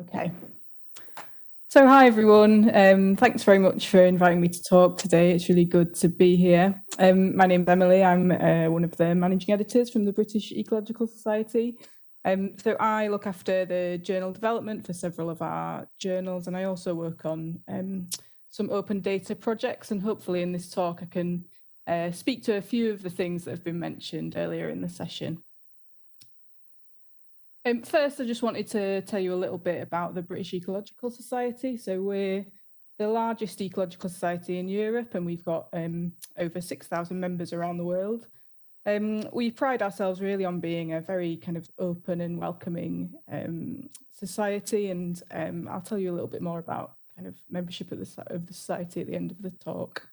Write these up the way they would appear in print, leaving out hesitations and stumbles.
Okay. So hi everyone. Thanks very much for inviting me to talk today. It's really good to be here. My name's Emily. I'm one of the managing editors from the British Ecological Society. So I look after the journal development for several of our journals, and I also work on some open data projects. And hopefully in this talk I can speak to a few of the things that have been mentioned earlier in the session. First, I just wanted to tell you a little bit about the British Ecological Society. So we're the largest ecological society in Europe, and we've got over 6,000 members around the world. We pride ourselves really on being a very kind of open and welcoming society, and I'll tell you a little bit more about kind of membership of the society at the end of the talk.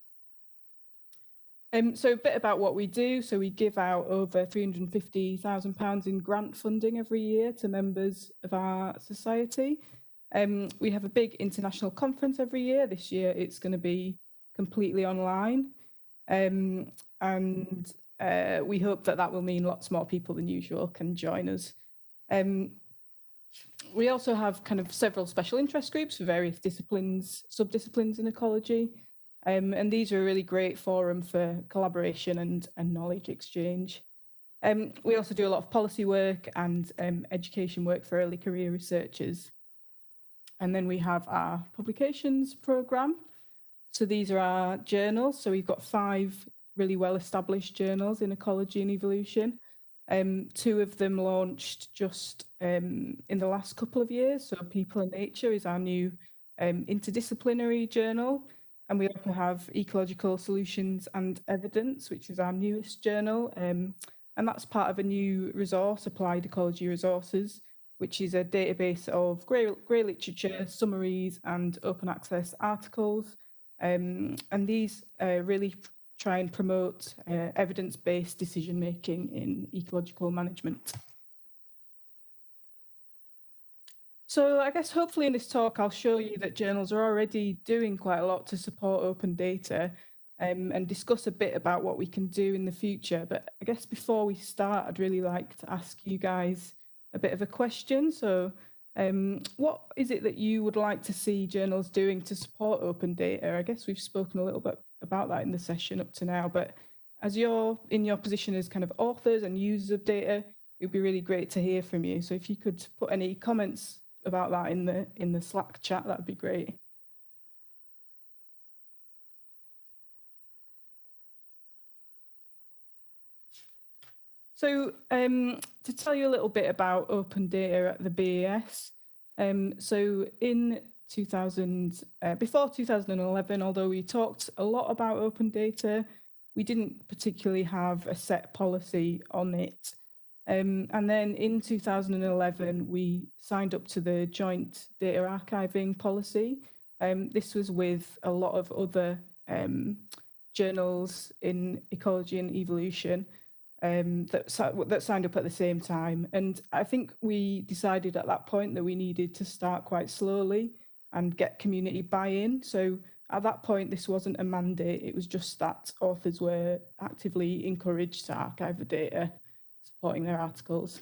So a bit about what we do. So we give out over £350,000 in grant funding every year to members of our society. We have a big international conference every year. This year it's going to be completely online. And we hope that will mean lots more people than usual can join us. We also have kind of several special interest groups for various disciplines, sub-disciplines in ecology. And these are a really great forum for collaboration and knowledge exchange. We also do a lot of policy work and education work for early career researchers. And then we have our publications programme. So these are our journals. So we've got 5 really well-established journals in ecology and evolution. 2 of them launched just in the last couple of years. So People and Nature is our new interdisciplinary journal. And we also have Ecological Solutions and Evidence, which is our newest journal. And that's part of a new resource, Applied Ecology Resources, which is a database of grey literature, summaries, and open access articles. And these really try and promote evidence-based decision-making in ecological management. So I guess hopefully in this talk, I'll show you that journals are already doing quite a lot to support open data and discuss a bit about what we can do in the future. But I guess before we start, I'd really like to ask you guys a bit of a question. So what is it that you would like to see journals doing to support open data? I guess we've spoken a little bit about that in the session up to now, but as you're in your position as kind of authors and users of data, it'd be really great to hear from you. So if you could put any comments about that in the Slack chat, that'd be great. So to tell you a little bit about open data at the BES, so in 2000, before 2011, although we talked a lot about open data, we didn't particularly have a set policy on it. And then in 2011, we signed up to the Joint Data Archiving Policy. This was with a lot of other journals in ecology and evolution that signed up at the same time. And I think we decided at that point that we needed to start quite slowly and get community buy-in. So at that point, this wasn't a mandate. It was just that authors were actively encouraged to archive the data supporting their articles.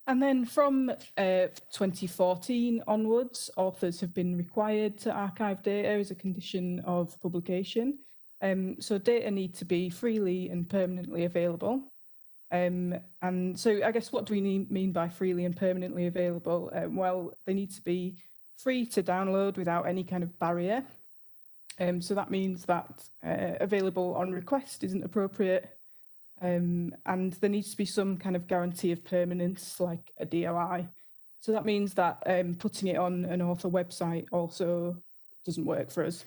And then from 2014 onwards, authors have been required to archive data as a condition of publication. So data need to be freely and permanently available. And so I guess what do we mean by freely and permanently available? Well, they need to be free to download without any kind of barrier. So that means that available on request isn't appropriate. And there needs to be some kind of guarantee of permanence, like a DOI. So that means that putting it on an author website also doesn't work for us.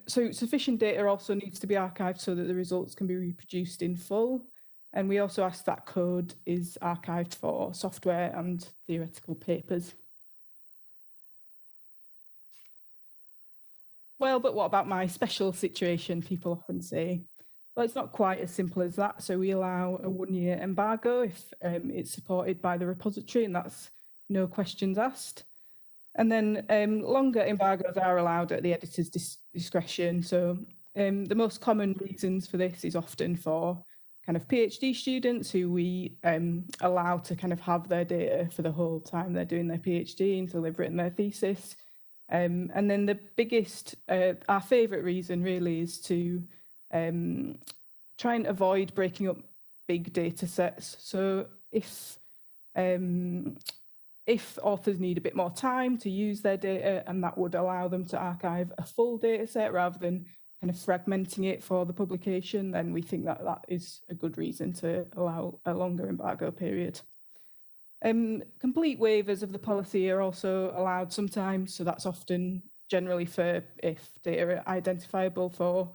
So sufficient data also needs to be archived so that the results can be reproduced in full. And we also ask that code is archived for software and theoretical papers. Well, but what about my special situation, people often say? Well, it's not quite as simple as that. So we allow a 1-year embargo if it's supported by the repository, and that's no questions asked. And then longer embargoes are allowed at the editor's discretion. So the most common reasons for this is often for kind of PhD students who we allow to kind of have their data for the whole time they're doing their PhD until they've written their thesis. And then the biggest, our favourite reason really is to try and avoid breaking up big data sets. So if authors need a bit more time to use their data, and that would allow them to archive a full data set rather than kind of fragmenting it for the publication, then we think that that is a good reason to allow a longer embargo period. Complete waivers of the policy are also allowed sometimes, so that's often generally for if data are identifiable for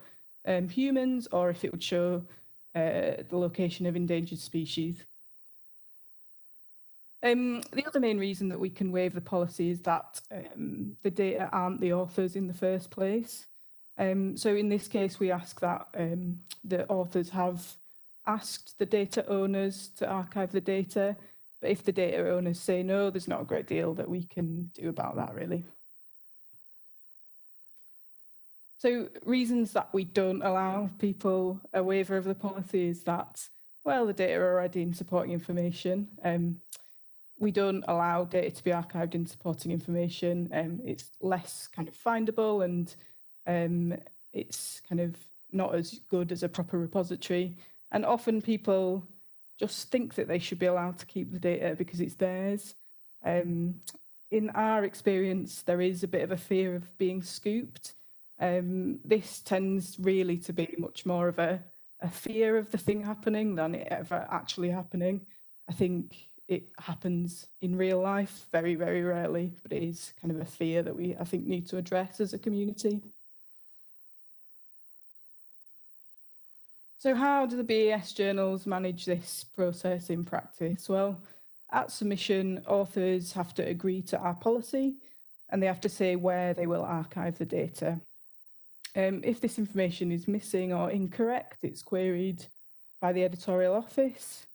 humans or if it would show the location of endangered species. The other main reason that we can waive the policy is that the data aren't the authors in the first place. So in this case, we ask that the authors have asked the data owners to archive the data, but if the data owners say no, there's not a great deal that we can do about that, really. So reasons that we don't allow people a waiver of the policy is that, well, the data are already in supporting information. We don't allow data to be archived in supporting information. It's less kind of findable and it's kind of not as good as a proper repository. And often people just think that they should be allowed to keep the data because it's theirs. In our experience, there is a bit of a fear of being scooped. This tends really to be much more of a fear of the thing happening than it ever actually happening. I think it happens in real life very, very rarely, but it is kind of a fear that we, I think, need to address as a community. So how do the BAS journals manage this process in practice? Well, at submission, authors have to agree to our policy and they have to say where they will archive the data. If this information is missing or incorrect, it's queried by the editorial office.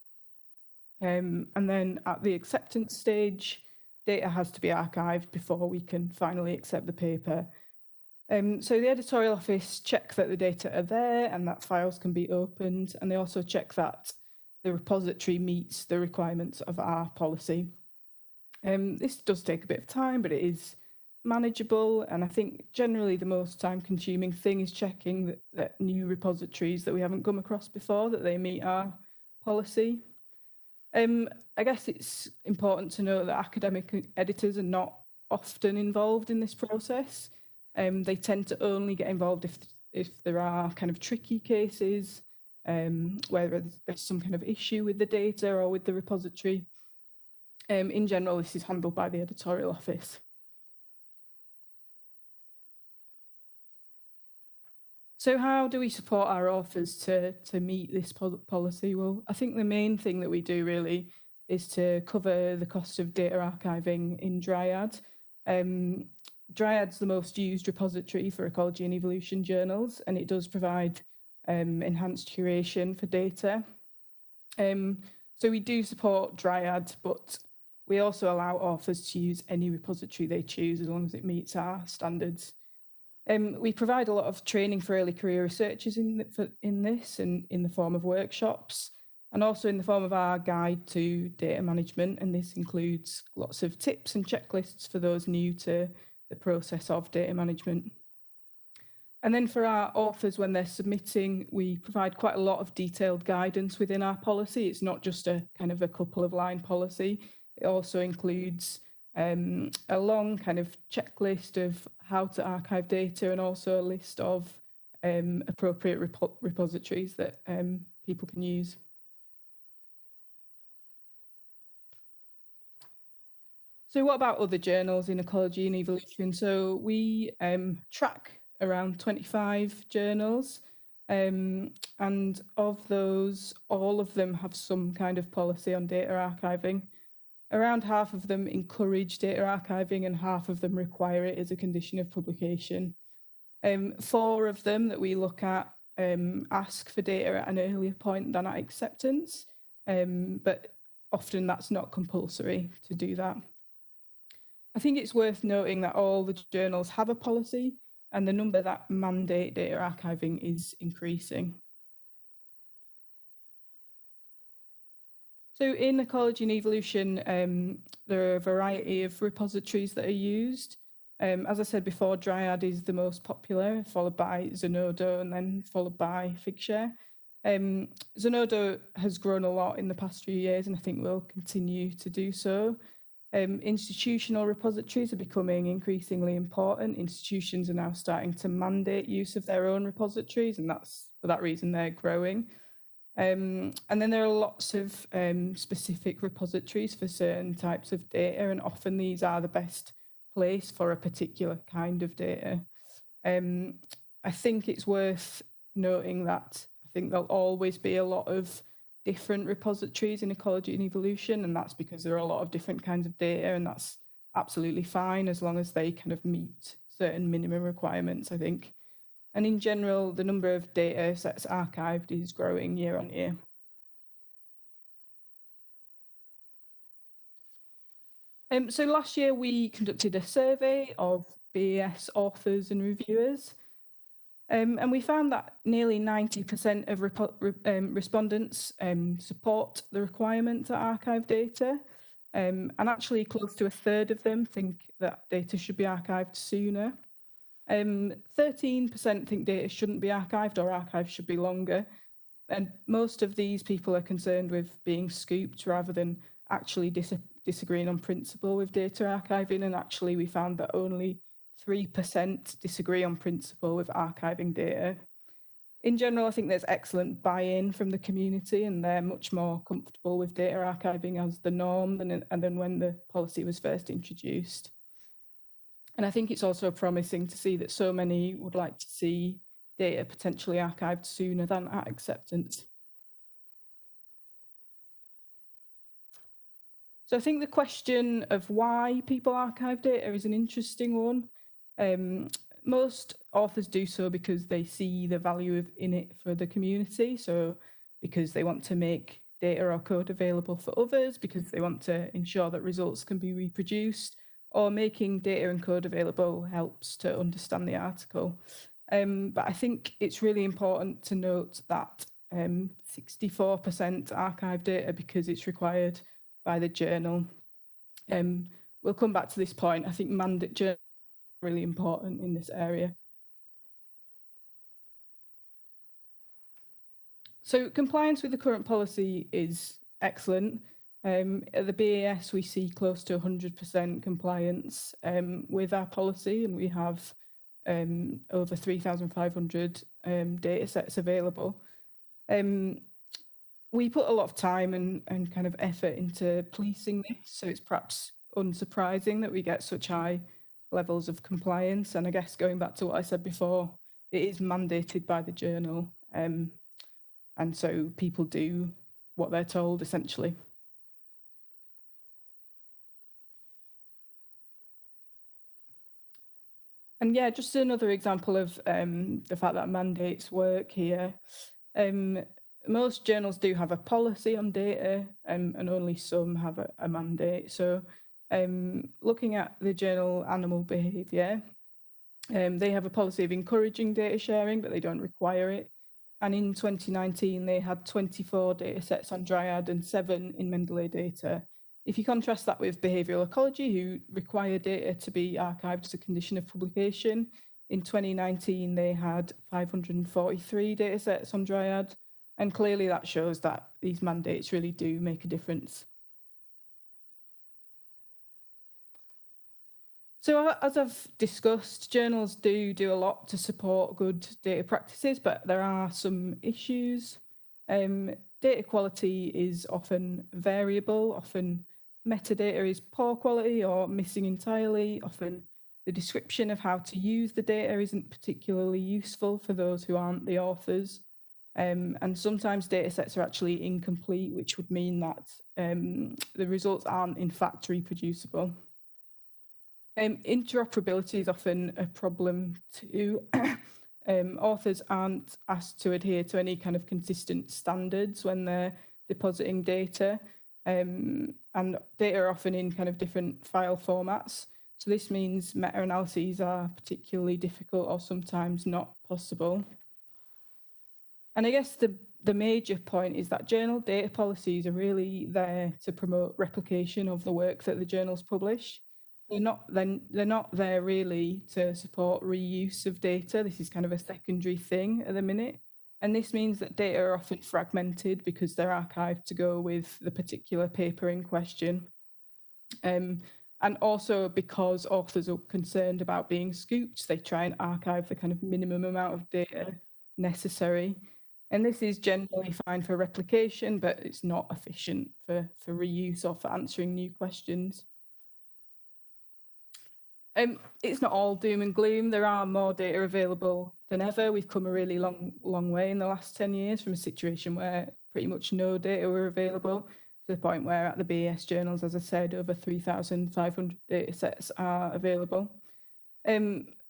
And then at the acceptance stage, data has to be archived before we can finally accept the paper. So the editorial office check that the data are there and that files can be opened, and they also check that the repository meets the requirements of our policy. This does take a bit of time, but it is manageable, and I think generally the most time-consuming thing is checking that new repositories that we haven't come across before, that they meet our policy. I guess it's important to note that academic editors are not often involved in this process. They tend to only get involved if there are kind of tricky cases, where there's some kind of issue with the data or with the repository. In general, this is handled by the editorial office. So how do we support our authors to meet this policy? Well, I think the main thing that we do really is to cover the cost of data archiving in Dryad. Dryad's the most used repository for ecology and evolution journals, and it does provide enhanced curation for data. So we do support Dryad, but we also allow authors to use any repository they choose as long as it meets our standards. We provide a lot of training for early career researchers in this and in the form of workshops and also in the form of our guide to data management, and this includes lots of tips and checklists for those new to the process of data management. And then for our authors, when they're submitting, we provide quite a lot of detailed guidance within our policy. It's not just a kind of a couple of line policy. It also includes a long kind of checklist of how to archive data and also a list of appropriate repositories that people can use. So what about other journals in ecology and evolution? So we track around 25 journals, and of those, all of them have some kind of policy on data archiving. Around half of them encourage data archiving and half of them require it as a condition of publication. 4 of them that we look at ask for data at an earlier point than at acceptance, but often that's not compulsory to do that. I think it's worth noting that all the journals have a policy and the number that mandate data archiving is increasing. So in ecology and evolution, there are a variety of repositories that are used. As I said before, Dryad is the most popular, followed by Zenodo and then followed by Figshare. Zenodo has grown a lot in the past few years and I think will continue to do so. Institutional repositories are becoming increasingly important. Institutions are now starting to mandate use of their own repositories, and that's for that reason they're growing. And then there are lots of specific repositories for certain types of data, and often these are the best place for a particular kind of data. I think it's worth noting that I think there'll always be a lot of different repositories in ecology and evolution, and that's because there are a lot of different kinds of data, and that's absolutely fine as long as they kind of meet certain minimum requirements, I think. And in general, the number of data sets archived is growing year on year. So last year we conducted a survey of BAS authors and reviewers, and we found that nearly 90% of respondents support the requirement to archive data, and actually close to a third of them think that data should be archived sooner. 13% think data shouldn't be archived or archives should be longer. And most of these people are concerned with being scooped rather than actually disagreeing on principle with data archiving. And actually, we found that only 3% disagree on principle with archiving data. In general, I think there's excellent buy-in from the community, and they're much more comfortable with data archiving as the norm than when the policy was first introduced. And I think it's also promising to see that so many would like to see data potentially archived sooner than at acceptance. So I think the question of why people archive data is an interesting one. Most authors do so because they see the value in it for the community. So because they want to make data or code available for others, because they want to ensure that results can be reproduced, or making data and code available helps to understand the article. But I think it's really important to note that 64% archive data because it's required by the journal. We'll come back to this point. I think mandate journal is really important in this area. So compliance with the current policy is excellent. At the BAS, we see close to 100% compliance with our policy, and we have over 3,500 data sets available. We put a lot of time and kind of effort into policing this, so it's perhaps unsurprising that we get such high levels of compliance. And I guess going back to what I said before, it is mandated by the journal, and so people do what they're told, essentially. And yeah, just another example of the fact that mandates work here. Most journals do have a policy on data, and only some have a mandate. So looking at the journal Animal Behaviour, they have a policy of encouraging data sharing, but they don't require it. And in 2019, they had 24 data sets on Dryad and 7 in Mendeley data. If you contrast that with behavioural ecology, who require data to be archived as a condition of publication, in 2019, they had 543 data sets on Dryad. And clearly that shows that these mandates really do make a difference. So as I've discussed, journals do a lot to support good data practices, but there are some issues. Data quality is often variable, often metadata is poor quality or missing entirely, often the description of how to use the data isn't particularly useful for those who aren't the authors. And sometimes data sets are actually incomplete, which would mean that the results aren't in fact reproducible. Interoperability is often a problem too. Authors aren't asked to adhere to any kind of consistent standards when they're depositing data, and data are often in kind of different file formats. So this means meta-analyses are particularly difficult or sometimes not possible. And I guess the the major point is that journal data policies are really there to promote replication of the work that the journals publish. They're not there really to support reuse of data. This is kind of a secondary thing at the minute. And this means that data are often fragmented because they're archived to go with the particular paper in question. And also because authors are concerned about being scooped, they try and archive the kind of minimum amount of data necessary. And this is generally fine for replication, but it's not efficient for reuse or for answering new questions. It's not all doom and gloom. There are more data available than ever. We've come a really long way in the last 10 years from a situation where pretty much no data were available to the point where at the BAS journals, as I said, over 3,500 data sets are available.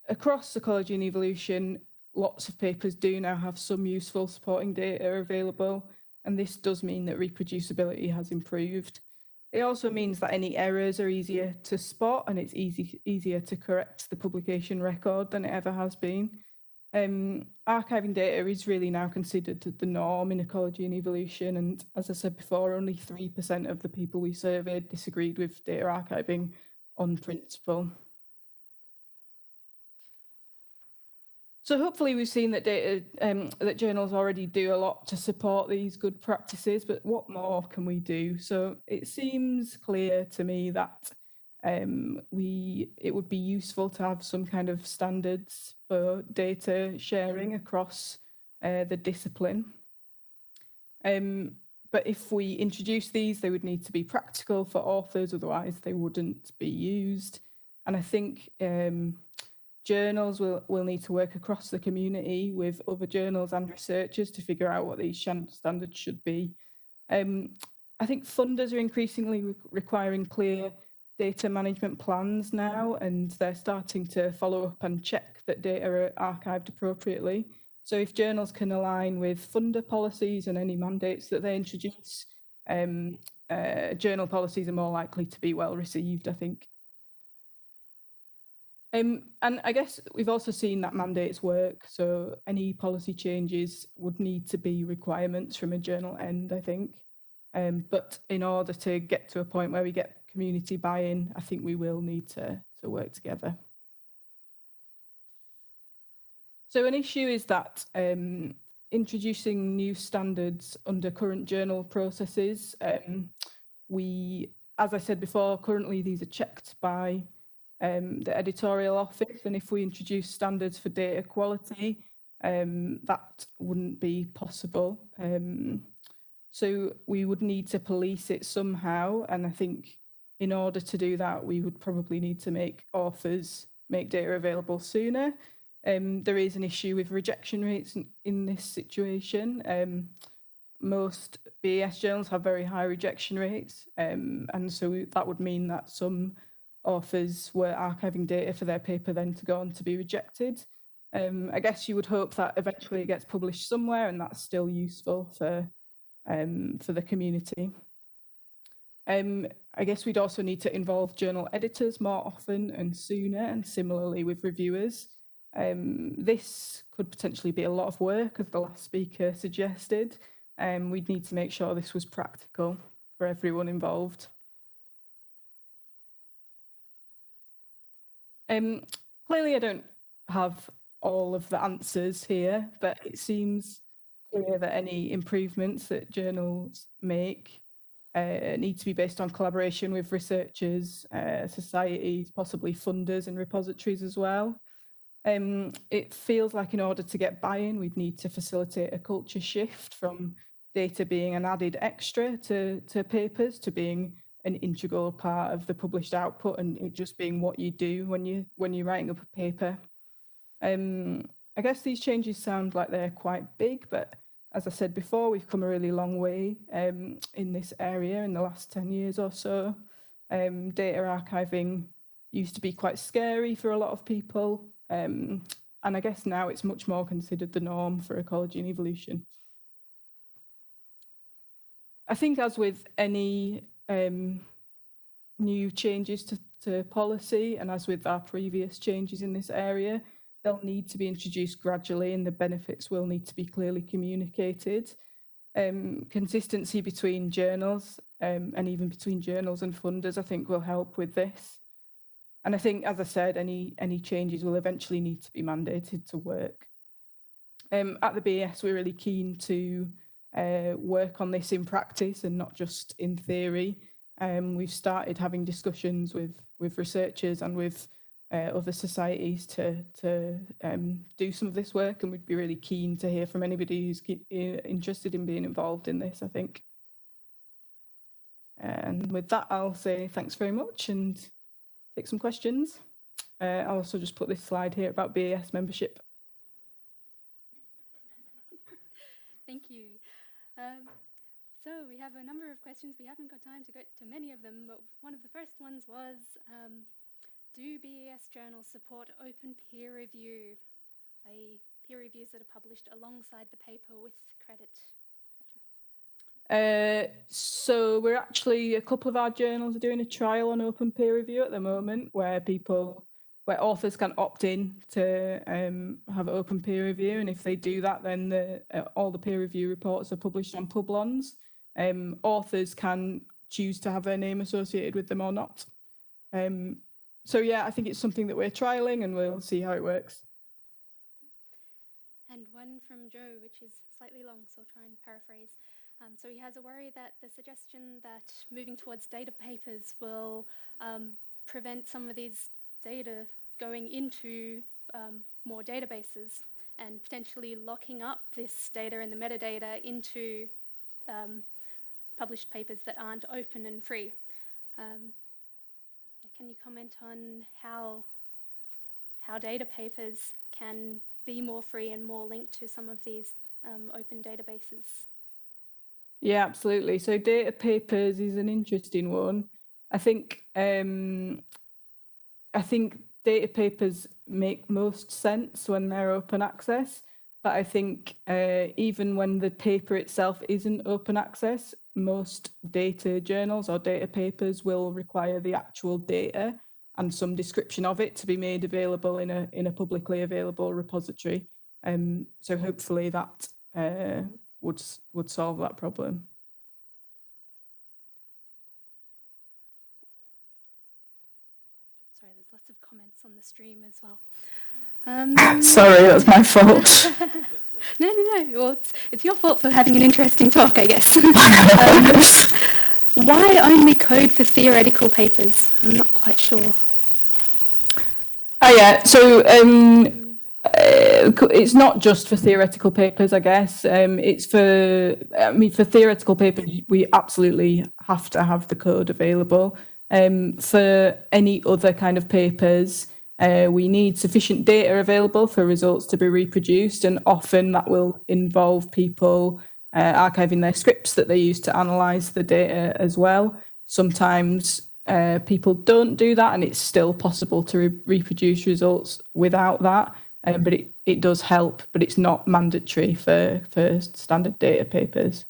Across ecology and evolution, lots of papers do now have some useful supporting data available, and this does mean that reproducibility has improved. It also means that any errors are easier to spot, and it's easier to correct the publication record than it ever has been. Archiving data is really now considered the norm in ecology and evolution, and as I said before, only 3% of the people we surveyed disagreed with data archiving on principle. So hopefully we've seen that that journals already do a lot to support these good practices, but what more can we do? So it seems clear to me that it would be useful to have some kind of standards for data sharing across the discipline. But if we introduce these, they would need to be practical for authors, otherwise they wouldn't be used. And I think journals will need to work across the community with other journals and researchers to figure out what these standards should be. I think funders are increasingly requiring clear data management plans now, and they're starting to follow up and check that data are archived appropriately. So if journals can align with funder policies and any mandates that they introduce, journal policies are more likely to be well received, I think. And I guess we've also seen that mandates work, so any policy changes would need to be requirements from a journal end, I think. But in order to get to a point where we get community buy-in, I think we will need to work together. So an issue is that introducing new standards under current journal processes, as I said before, currently these are checked by the editorial office, and if we introduce standards for data quality, that wouldn't be possible. So we would need to police it somehow, and I think in order to do that, we would probably need to make authors make data available sooner. There is an issue with rejection rates in this situation. Most BAS journals have very high rejection rates, and so that would mean that some authors were archiving data for their paper then to go on to be rejected. I guess you would hope that eventually it gets published somewhere, and that's still useful for the community. I guess we'd also need to involve journal editors more often and sooner, and similarly with reviewers. This could potentially be a lot of work, as the last speaker suggested. We'd need to make sure this was practical for everyone involved. Clearly, I don't have all of the answers here, but it seems clear that any improvements that journals make need to be based on collaboration with researchers, societies, possibly funders and repositories as well. It feels like in order to get buy-in, we'd need to facilitate a culture shift from data being an added extra to papers to being an integral part of the published output, and it just being what you do when you're writing up a paper. I guess these changes sound like they're quite big, but as I said before, we've come a really long way in this area in the last 10 years or so. Data archiving used to be quite scary for a lot of people, and I guess now it's much more considered the norm for ecology and evolution. I think, as with any new changes to policy, and as with our previous changes in this area, they'll need to be introduced gradually, and the benefits will need to be clearly communicated. Consistency between journals and even between journals and funders, I think, will help with this. And I think, as I said, any changes will eventually need to be mandated to work. At the BAS, we're really keen to work on this in practice and not just in theory. We've started having discussions with researchers and with other societies to do some of this work, and we'd be really keen to hear from anybody who's interested in being involved in this, I think. And with that, I'll say thanks very much and take some questions. I'll also just put this slide here about BAS membership. Thank you. So we have a number of questions. We haven't got time to go to many of them, but one of the first ones was, do BAS journals support open peer review, i.e. peer reviews that are published alongside the paper with credit, etc.? So we're actually, a couple of our journals are doing a trial on open peer review at the moment, where authors can opt in to have open peer review, and if they do that, then all the peer review reports are published on Publons. Authors can choose to have their name associated with them or not. So yeah, I think it's something that we're trialing, and we'll see how it works. And one from Joe, which is slightly long, so I'll try and paraphrase. So he has a worry that the suggestion that moving towards data papers will prevent some of these data going into more databases and potentially locking up this data and the metadata into published papers that aren't open and free. Can you comment on how data papers can be more free and more linked to some of these open databases? Yeah, absolutely. So data papers is an interesting one. I think data papers make most sense when they're open access, but I think even when the paper itself isn't open access, most data journals or data papers will require the actual data and some description of it to be made available in a publicly available repository. So hopefully that would solve that problem. Sorry, there's lots of comments on the stream as well. Sorry, that's my fault. No. Well, it's your fault for having an interesting talk, I guess. Why only code for theoretical papers? I'm not quite sure. Oh yeah, so it's not just for theoretical papers, I guess. It's for theoretical papers, we absolutely have to have the code available. For any other kind of papers, we need sufficient data available for results to be reproduced, and often that will involve people archiving their scripts that they use to analyse the data as well. Sometimes people don't do that, and it's still possible to reproduce results without that. But it does help, but it's not mandatory for standard data papers.